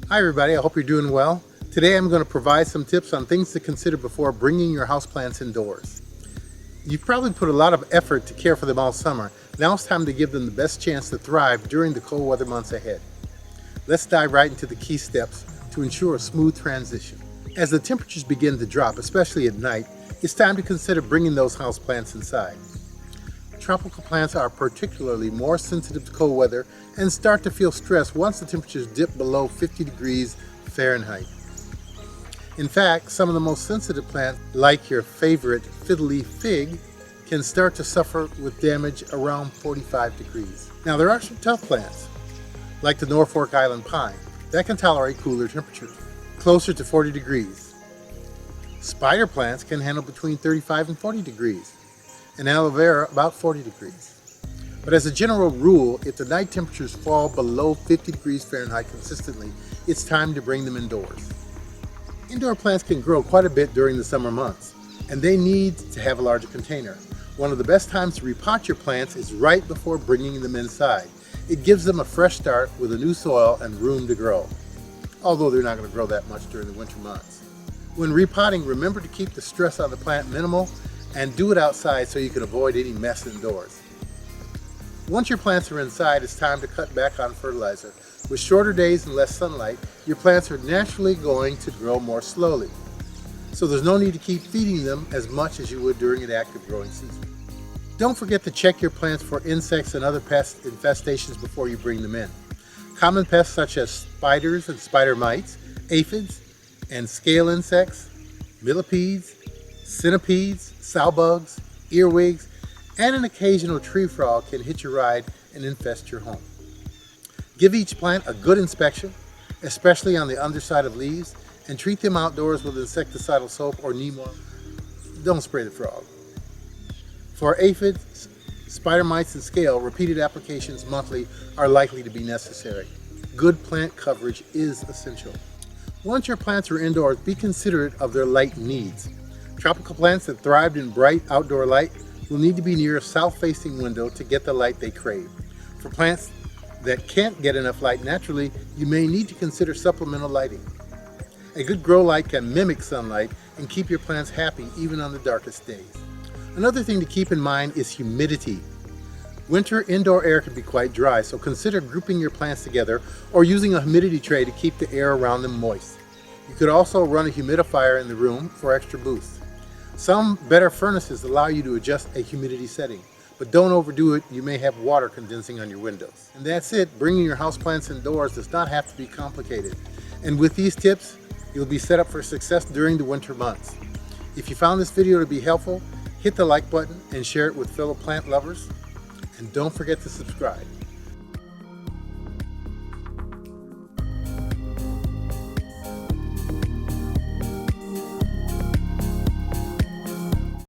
Hi everybody, I hope you're doing well. Today I'm going to provide some tips on things to consider before bringing your houseplants indoors. You've probably put a lot of effort to care for them all summer. Now it's time to give them the best chance to thrive during the cold weather months ahead. Let's dive right into the key steps to ensure a smooth transition. As the temperatures begin to drop, especially at night, it's time to consider bringing those houseplants inside. Tropical plants are particularly more sensitive to cold weather and start to feel stress once the temperatures dip below 50 degrees Fahrenheit. In fact, some of the most sensitive plants, like your favorite fiddle leaf fig, can start to suffer with damage around 45 degrees. Now there are some tough plants, like the Norfolk Island pine, that can tolerate cooler temperatures, closer to 40 degrees. Spider plants can handle between 35 and 40 degrees. And aloe vera about 40 degrees. But as a general rule, if the night temperatures fall below 50 degrees Fahrenheit consistently, it's time to bring them indoors. Indoor plants can grow quite a bit during the summer months, and they need to have a larger container. One of the best times to repot your plants is right before bringing them inside. It gives them a fresh start with a new soil and room to grow, although they're not going to grow that much during the winter months. When repotting, remember to keep the stress on the plant minimal and do it outside so you can avoid any mess indoors. Once your plants are inside, it's time to cut back on fertilizer. With shorter days and less sunlight, your plants are naturally going to grow more slowly. So there's no need to keep feeding them as much as you would during an active growing season. Don't forget to check your plants for insects and other pest infestations before you bring them in. Common pests such as spiders and spider mites, aphids and scale insects, millipedes, centipedes, sow-bugs, earwigs, and an occasional tree frog can hitch a ride and infest your home. Give each plant a good inspection, especially on the underside of leaves, and treat them outdoors with insecticidal soap or neem oil. Don't spray the frog. For aphids, spider mites, and scale, repeated applications monthly are likely to be necessary. Good plant coverage is essential. Once your plants are indoors, be considerate of their light needs. Tropical plants that thrived in bright outdoor light will need to be near a south-facing window to get the light they crave. For plants that can't get enough light naturally, you may need to consider supplemental lighting. A good grow light can mimic sunlight and keep your plants happy even on the darkest days. Another thing to keep in mind is humidity. Winter indoor air can be quite dry, so consider grouping your plants together or using a humidity tray to keep the air around them moist. You could also run a humidifier in the room for extra boost. Some better furnaces allow you to adjust a humidity setting, but don't overdo it. You may have water condensing on your windows. And that's it. Bringing your houseplants indoors does not have to be complicated. And with these tips, you'll be set up for success during the winter months. If you found this video to be helpful, hit the like button and share it with fellow plant lovers. And don't forget to subscribe.